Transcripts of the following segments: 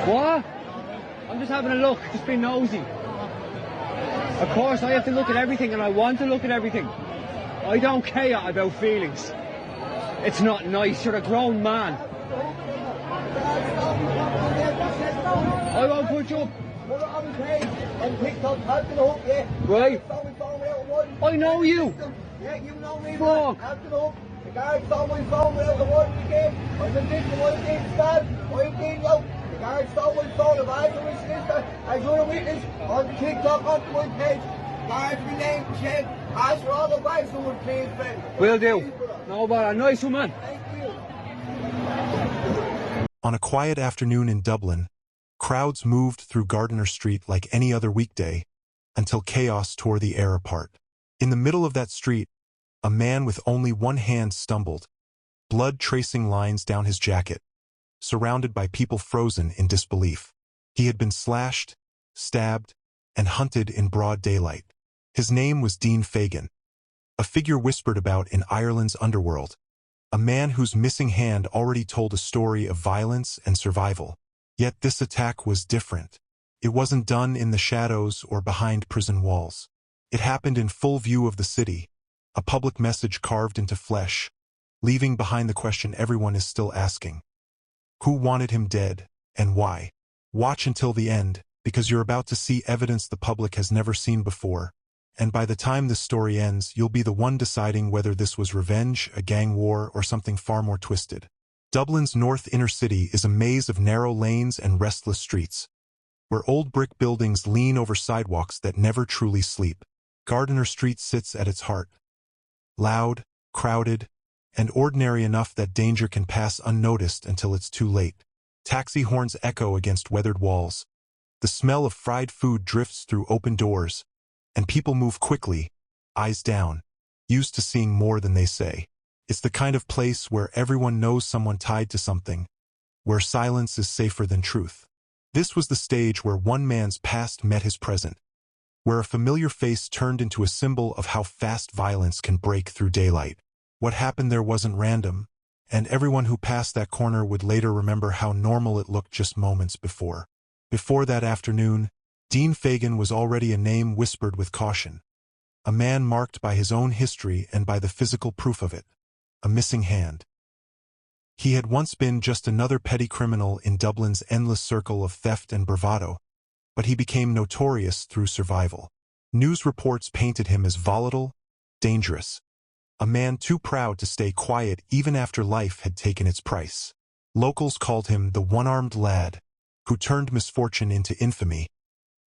What? I'm just having a look, just being nosy. Of course, I have to look at everything and I want to look at everything. I don't care about feelings. It's not nice, you're a grown man. I won't put you up. Right. I know you. Yeah, you know me. Fuck. The guard stole my phone without the warning again. I was addicted, I didn't stand. I didn't know. The guard stole my phone. If I had a sister, as you're a witness, on TikTok, on my page. Guards renamed Shed. Ask for all the bags who would please, friend. Will do. No bother. Nice one, man. Thank you. On a quiet afternoon in Dublin, crowds moved through Gardiner Street like any other weekday until chaos tore the air apart. In the middle of that street, a man with only one hand stumbled, blood tracing lines down his jacket, surrounded by people frozen in disbelief. He had been slashed, stabbed, and hunted in broad daylight. His name was Dean Fagan, a figure whispered about in Ireland's Underworld, a man whose missing hand already told a story of violence and survival. Yet this attack was different. It wasn't done in the shadows or behind prison walls. It happened in full view of the city, a public message carved into flesh, leaving behind the question everyone is still asking. Who wanted him dead, and why? Watch until the end, because you're about to see evidence the public has never seen before, and by the time this story ends, you'll be the one deciding whether this was revenge, a gang war, or something far more twisted. Dublin's north inner city is a maze of narrow lanes and restless streets, where old brick buildings lean over sidewalks that never truly sleep. Gardiner Street sits at its heart. Loud, crowded, and ordinary enough that danger can pass unnoticed until it's too late. Taxi horns echo against weathered walls. The smell of fried food drifts through open doors, and people move quickly, eyes down, used to seeing more than they say. It's the kind of place where everyone knows someone tied to something, where silence is safer than truth. This was the stage where one man's past met his present, where a familiar face turned into a symbol of how fast violence can break through daylight. What happened there wasn't random, and everyone who passed that corner would later remember how normal it looked just moments before. Before that afternoon, Dean Fagan was already a name whispered with caution, a man marked by his own history and by the physical proof of it, a missing hand. He had once been just another petty criminal in Dublin's endless circle of theft and bravado, but he became notorious through survival. News reports painted him as volatile, dangerous, a man too proud to stay quiet even after life had taken its price. Locals called him the one-armed lad, who turned misfortune into infamy,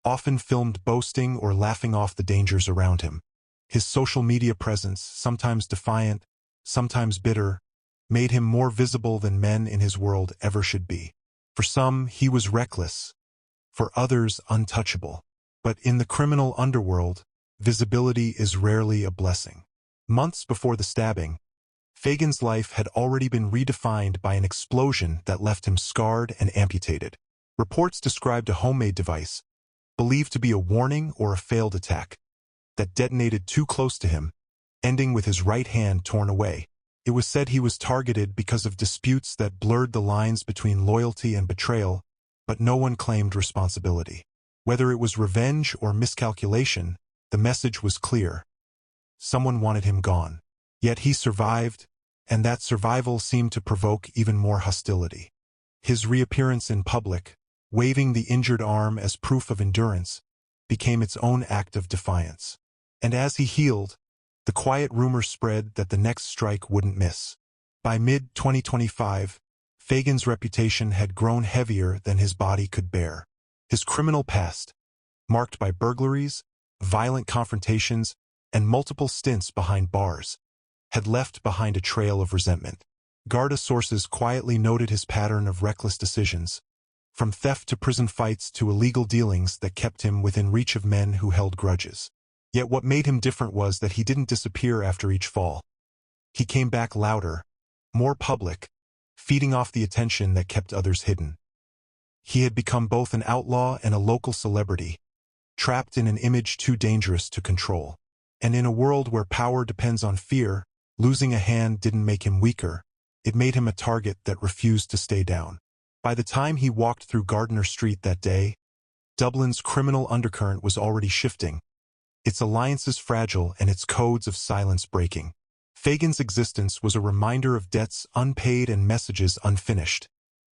often filmed boasting or laughing off the dangers around him. His social media presence, sometimes defiant, sometimes bitter, made him more visible than men in his world ever should be. For some, he was reckless, for others untouchable. But in the criminal underworld, visibility is rarely a blessing. Months before the stabbing, Fagan's life had already been redefined by an explosion that left him scarred and amputated. Reports described a homemade device, believed to be a warning or a failed attack, that detonated too close to him, ending with his right hand torn away. It was said he was targeted because of disputes that blurred the lines between loyalty and betrayal, but no one claimed responsibility. Whether it was revenge or miscalculation, the message was clear. someone wanted him gone. Yet he survived, and that survival seemed to provoke even more hostility. His reappearance in public, waving the injured arm as proof of endurance, became its own act of defiance. And as he healed, the quiet rumor spread that the next strike wouldn't miss. By mid-2025, Fagan's reputation had grown heavier than his body could bear. His criminal past, marked by burglaries, violent confrontations, and multiple stints behind bars, had left behind a trail of resentment. Garda sources quietly noted his pattern of reckless decisions, from theft to prison fights to illegal dealings that kept him within reach of men who held grudges. Yet what made him different was that he didn't disappear after each fall. He came back louder, more public, feeding off the attention that kept others hidden. He had become both an outlaw and a local celebrity, trapped in an image too dangerous to control. And in a world where power depends on fear, losing a hand didn't make him weaker, it made him a target that refused to stay down. By the time he walked through Gardiner Street that day, Dublin's criminal undercurrent was already shifting, its alliances fragile and its codes of silence breaking. Fagan's existence was a reminder of debts unpaid and messages unfinished,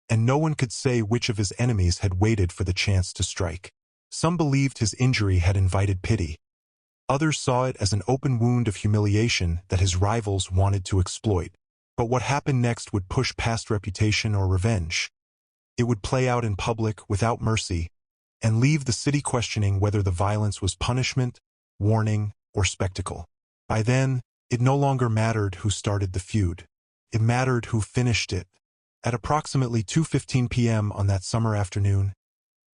and no one could say which of his enemies had waited for the chance to strike. Some believed his injury had invited pity. Others saw it as an open wound of humiliation that his rivals wanted to exploit. But what happened next would push past reputation or revenge. It would play out in public without mercy, and leave the city questioning whether the violence was punishment, warning, or spectacle. By then, it no longer mattered who started the feud. It mattered who finished it. At approximately 2:15 p.m. on that summer afternoon,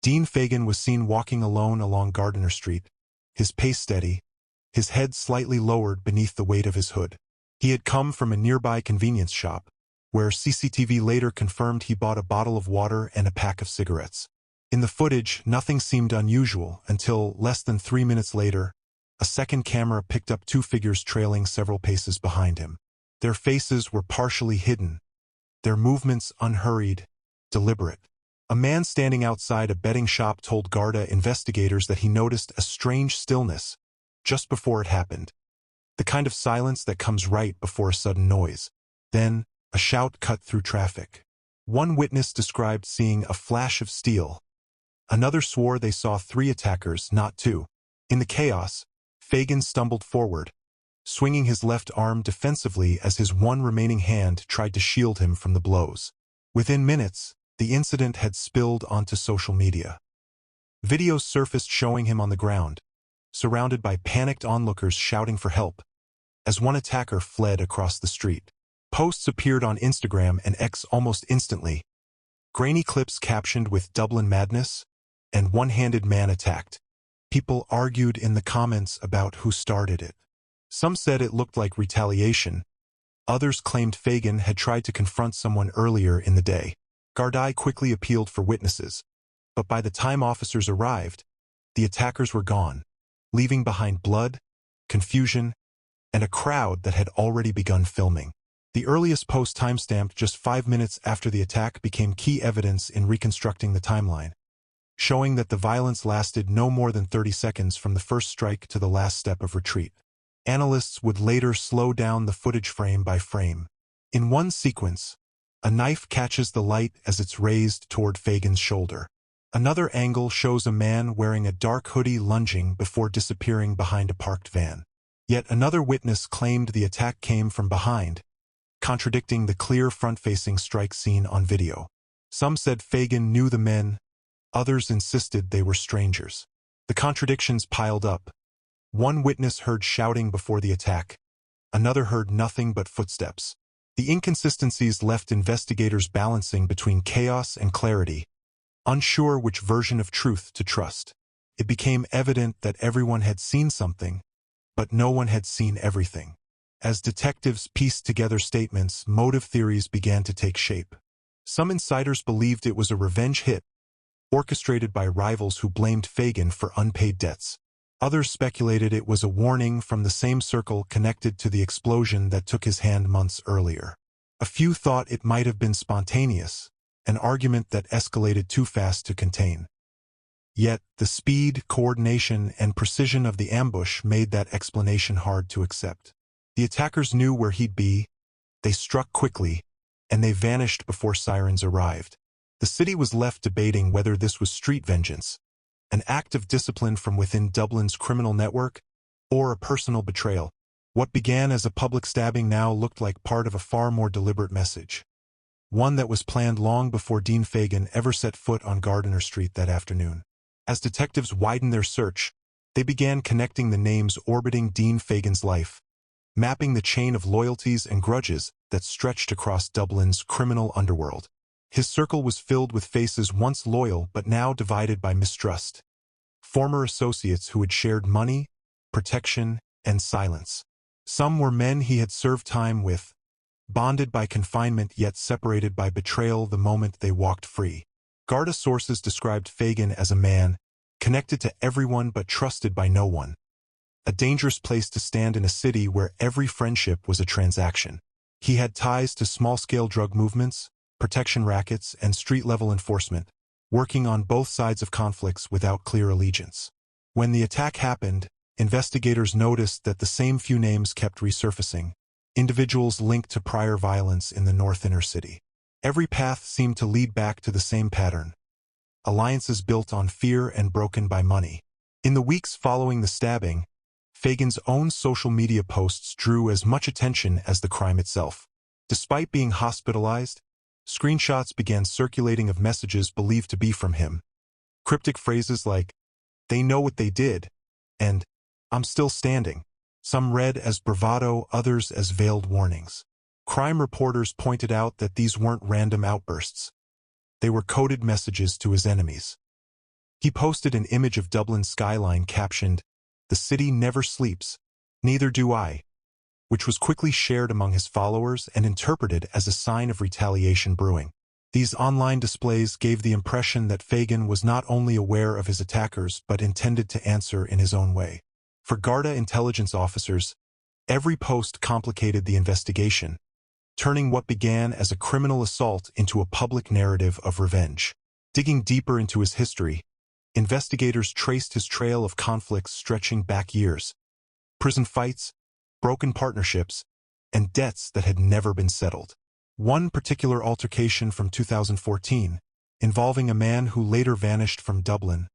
Dean Fagan was seen walking alone along Gardiner Street, his pace steady, his head slightly lowered beneath the weight of his hood. He had come from a nearby convenience shop, where CCTV later confirmed he bought a bottle of water and a pack of cigarettes. In the footage, nothing seemed unusual until, less than 3 minutes later, a second camera picked up two figures trailing several paces behind him. Their faces were partially hidden, their movements unhurried, deliberate. A man standing outside a betting shop told Garda investigators that he noticed a strange stillness just before it happened. The kind of silence that comes right before a sudden noise. Then, a shout cut through traffic. One witness described seeing a flash of steel. Another swore they saw 3 attackers, not 2. In the chaos, Fagan stumbled forward, swinging his left arm defensively as his one remaining hand tried to shield him from the blows. Within minutes, the incident had spilled onto social media. Videos surfaced showing him on the ground, surrounded by panicked onlookers shouting for help, as one attacker fled across the street. Posts appeared on Instagram and X almost instantly. Grainy clips captioned with "Dublin madness" and "One-handed man attacked." People argued in the comments about who started it. Some said it looked like retaliation. Others claimed Fagan had tried to confront someone earlier in the day. Garda quickly appealed for witnesses, but by the time officers arrived, the attackers were gone, leaving behind blood, confusion, and a crowd that had already begun filming. The earliest post timestamped just 5 minutes after the attack became key evidence in reconstructing the timeline, showing that the violence lasted no more than 30 seconds from the first strike to the last step of retreat. Analysts would later slow down the footage frame by frame. In one sequence, a knife catches the light as it's raised toward Fagan's shoulder. Another angle shows a man wearing a dark hoodie lunging before disappearing behind a parked van. Yet another witness claimed the attack came from behind, contradicting the clear front-facing strike scene on video. Some said Fagan knew the men, others insisted they were strangers. The contradictions piled up. One witness heard shouting before the attack, another heard nothing but footsteps. The inconsistencies left investigators balancing between chaos and clarity, unsure which version of truth to trust. It became evident that everyone had seen something, but no one had seen everything. As detectives pieced together statements, motive theories began to take shape. Some insiders believed it was a revenge hit, orchestrated by rivals who blamed Fagan for unpaid debts. Others speculated it was a warning from the same circle connected to the explosion that took his hand months earlier. A few thought it might have been spontaneous, an argument that escalated too fast to contain. Yet, the speed, coordination, and precision of the ambush made that explanation hard to accept. The attackers knew where he'd be, they struck quickly, and they vanished before sirens arrived. The city was left debating whether this was street vengeance, an act of discipline from within Dublin's criminal network, or a personal betrayal. What began as a public stabbing now looked like part of a far more deliberate message. One that was planned long before Dean Fagan ever set foot on Gardiner Street that afternoon. As detectives widened their search, they began connecting the names orbiting Dean Fagan's life, mapping the chain of loyalties and grudges that stretched across Dublin's criminal underworld. His circle was filled with faces once loyal but now divided by mistrust. Former associates who had shared money, protection, and silence. Some were men he had served time with, bonded by confinement yet separated by betrayal the moment they walked free. Garda sources described Fagan as a man, connected to everyone but trusted by no one. A dangerous place to stand in a city where every friendship was a transaction. He had ties to small-scale drug movements, protection rackets, and street-level enforcement, working on both sides of conflicts without clear allegiance. When the attack happened, investigators noticed that the same few names kept resurfacing, individuals linked to prior violence in the north inner city. Every path seemed to lead back to the same pattern. Alliances built on fear and broken by money. In the weeks following the stabbing, Fagan's own social media posts drew as much attention as the crime itself. Despite being hospitalized, screenshots began circulating of messages believed to be from him. Cryptic phrases like, "They know what they did," and "I'm still standing." Some read as bravado, others as veiled warnings. Crime reporters pointed out that these weren't random outbursts. They were coded messages to his enemies. He posted an image of Dublin's skyline captioned, "The city never sleeps, neither do I," which was quickly shared among his followers and interpreted as a sign of retaliation brewing. These online displays gave the impression that Fagan was not only aware of his attackers but intended to answer in his own way. For Garda intelligence officers, every post complicated the investigation, turning what began as a criminal assault into a public narrative of revenge. Digging deeper into his history, investigators traced his trail of conflicts stretching back years. Prison fights, broken partnerships, and debts that had never been settled. One particular altercation from 2014, involving a man who later vanished from Dublin,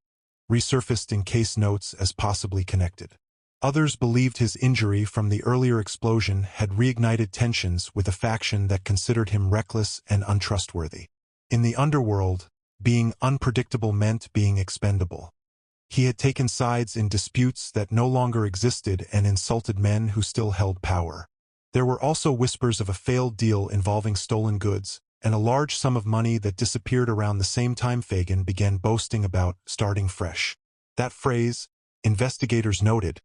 resurfaced in case notes as possibly connected. Others believed his injury from the earlier explosion had reignited tensions with a faction that considered him reckless and untrustworthy. In the underworld, being unpredictable meant being expendable. He had taken sides in disputes that no longer existed and insulted men who still held power. There were also whispers of a failed deal involving stolen goods, and a large sum of money that disappeared around the same time Fagan began boasting about starting fresh. That phrase, investigators noted,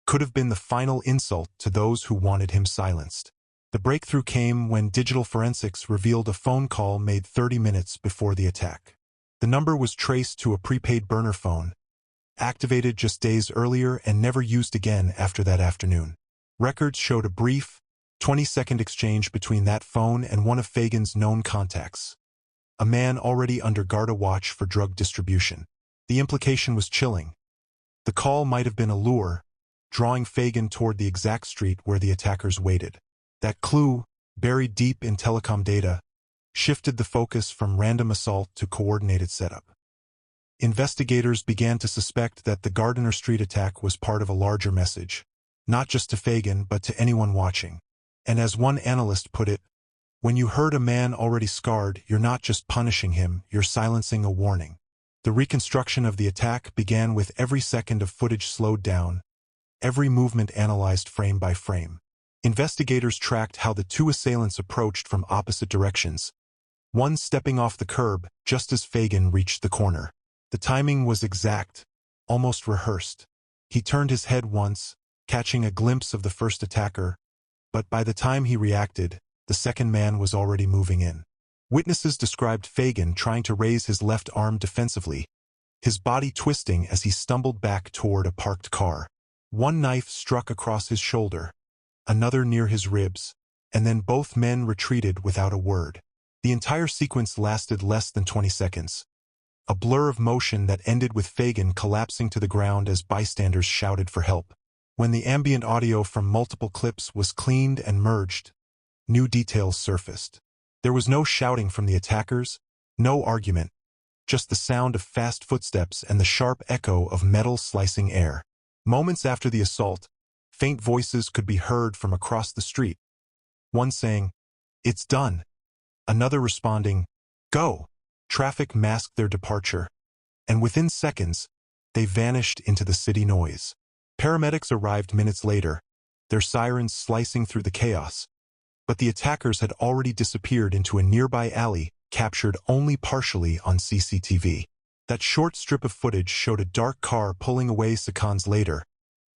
could have been the final insult to those who wanted him silenced. The breakthrough came when digital forensics revealed a phone call made 30 minutes before the attack. The number was traced to a prepaid burner phone, activated just days earlier and never used again after that afternoon. Records showed a brief, 20-second exchange between that phone and one of Fagan's known contacts, a man already under Garda watch for drug distribution. The implication was chilling. The call might have been a lure, drawing Fagan toward the exact street where the attackers waited. That clue, buried deep in telecom data, shifted the focus from random assault to coordinated setup. Investigators began to suspect that the Gardiner Street attack was part of a larger message, not just to Fagan but to anyone watching. And as one analyst put it, when you hurt a man already scarred, you're not just punishing him, you're silencing a warning. The reconstruction of the attack began with every second of footage slowed down, every movement analyzed frame by frame. Investigators tracked how the two assailants approached from opposite directions, one stepping off the curb just as Fagan reached the corner. The timing was exact, almost rehearsed. He turned his head once, catching a glimpse of the first attacker, but by the time he reacted, the second man was already moving in. Witnesses described Fagan trying to raise his left arm defensively, his body twisting as he stumbled back toward a parked car. One knife struck across his shoulder, another near his ribs, and then both men retreated without a word. The entire sequence lasted less than 20 seconds, a blur of motion that ended with Fagan collapsing to the ground as bystanders shouted for help. When the ambient audio from multiple clips was cleaned and merged, new details surfaced. There was no shouting from the attackers, no argument, just the sound of fast footsteps and the sharp echo of metal slicing air. Moments after the assault, faint voices could be heard from across the street. One saying, "It's done." Another responding, "Go." Traffic masked their departure, and within seconds, they vanished into the city noise. Paramedics arrived minutes later, their sirens slicing through the chaos. But the attackers had already disappeared into a nearby alley, captured only partially on CCTV. That short strip of footage showed a dark car pulling away seconds later,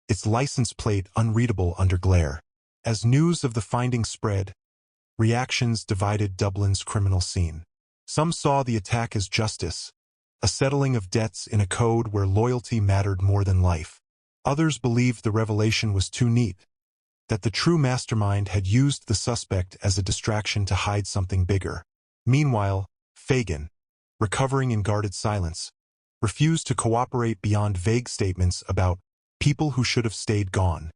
its license plate unreadable under glare. As news of the findings spread, reactions divided Dublin's criminal scene. Some saw the attack as justice, a settling of debts in a code where loyalty mattered more than life. Others believed the revelation was too neat, that the true mastermind had used the suspect as a distraction to hide something bigger. Meanwhile, Fagan, recovering in guarded silence, refused to cooperate beyond vague statements about people who should have stayed gone.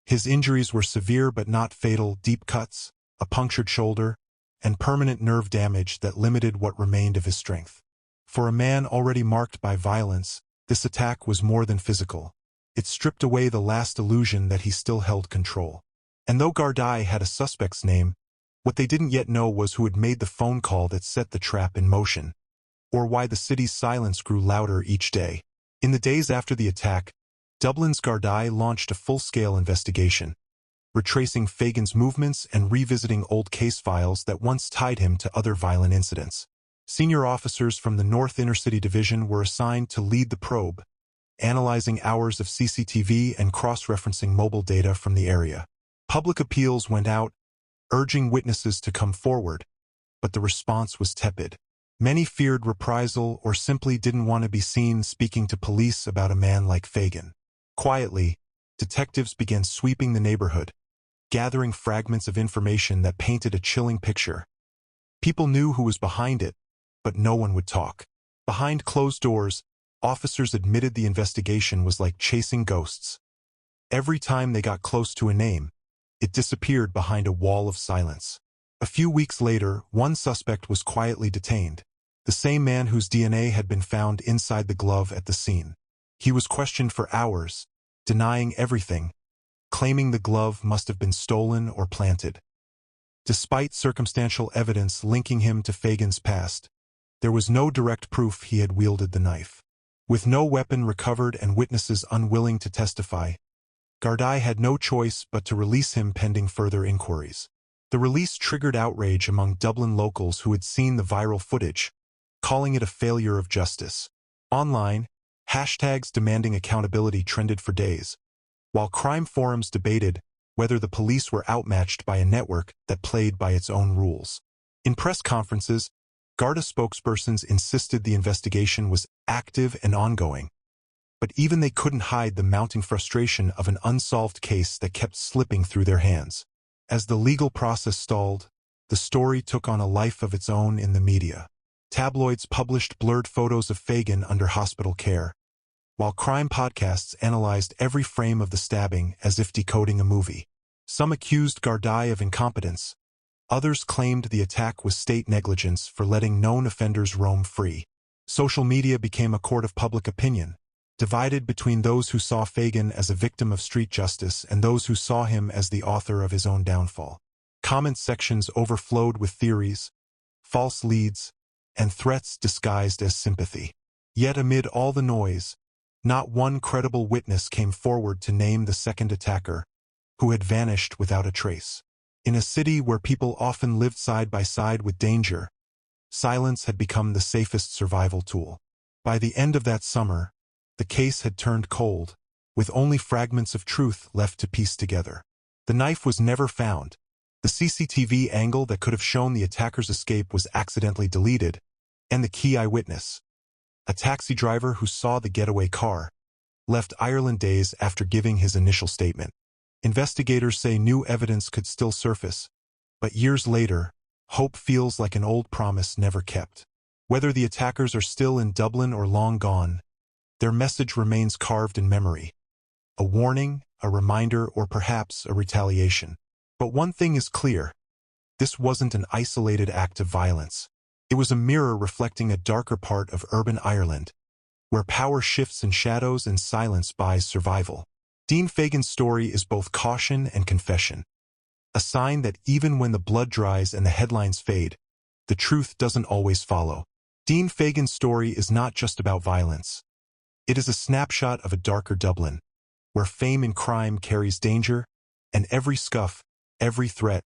His injuries were severe but not fatal: deep cuts, a punctured shoulder, and permanent nerve damage that limited what remained of his strength. For a man already marked by violence, this attack was more than physical. It stripped away the last illusion that he still held control. And though Gardai had a suspect's name, what they didn't yet know was who had made the phone call that set the trap in motion, or why the city's silence grew louder each day. In the days after the attack, Dublin's Gardai launched a full-scale investigation, retracing Fagan's movements and revisiting old case files that once tied him to other violent incidents. Senior officers from the North Inner-City Division were assigned to lead the probe, analyzing hours of CCTV and cross-referencing mobile data from the area. Public appeals went out, urging witnesses to come forward, but the response was tepid. Many feared reprisal or simply didn't want to be seen speaking to police about a man like Fagan. Quietly, detectives began sweeping the neighborhood, gathering fragments of information that painted a chilling picture. People knew who was behind it, but no one would talk. Behind closed doors, officers admitted the investigation was like chasing ghosts. Every time they got close to a name, it disappeared behind a wall of silence. A few weeks later, one suspect was quietly detained, the same man whose DNA had been found inside the glove at the scene. He was questioned for hours, denying everything, claiming the glove must have been stolen or planted. Despite circumstantial evidence linking him to Fagan's past, there was no direct proof he had wielded the knife. With no weapon recovered and witnesses unwilling to testify, Gardai had no choice but to release him pending further inquiries. The release triggered outrage among Dublin locals who had seen the viral footage, calling it a failure of justice. Online, hashtags demanding accountability trended for days, while crime forums debated whether the police were outmatched by a network that played by its own rules. In press conferences, Garda spokespersons insisted the investigation was active and ongoing, but even they couldn't hide the mounting frustration of an unsolved case that kept slipping through their hands. As the legal process stalled, the story took on a life of its own in the media. Tabloids published blurred photos of Fagan under hospital care, while crime podcasts analyzed every frame of the stabbing as if decoding a movie. Some accused Gardai of incompetence. Others claimed the attack was state negligence for letting known offenders roam free. Social media became a court of public opinion, divided between those who saw Fagan as a victim of street justice and those who saw him as the author of his own downfall. Comment sections overflowed with theories, false leads, and threats disguised as sympathy. Yet amid all the noise, not one credible witness came forward to name the second attacker, who had vanished without a trace. In a city where people often lived side by side with danger, silence had become the safest survival tool. By the end of that summer, the case had turned cold, with only fragments of truth left to piece together. The knife was never found. The CCTV angle that could have shown the attacker's escape was accidentally deleted, and the key eyewitness, a taxi driver who saw the getaway car, left Ireland days after giving his initial statement. Investigators say new evidence could still surface, but years later, hope feels like an old promise never kept. Whether the attackers are still in Dublin or long gone, their message remains carved in memory. A warning, a reminder, or perhaps a retaliation. But one thing is clear. This wasn't an isolated act of violence. It was a mirror reflecting a darker part of urban Ireland, where power shifts in shadows and silence buys survival. Dean Fagan's story is both caution and confession, a sign that even when the blood dries and the headlines fade, the truth doesn't always follow. Dean Fagan's story is not just about violence. It is a snapshot of a darker Dublin, where fame and crime carries danger, and every scuff, every threat,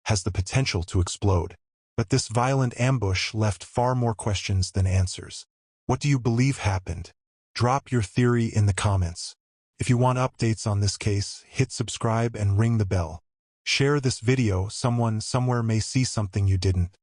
has the potential to explode. But this violent ambush left far more questions than answers. What do you believe happened? Drop your theory in the comments. If you want updates on this case, hit subscribe and ring the bell. Share this video, someone somewhere may see something you didn't.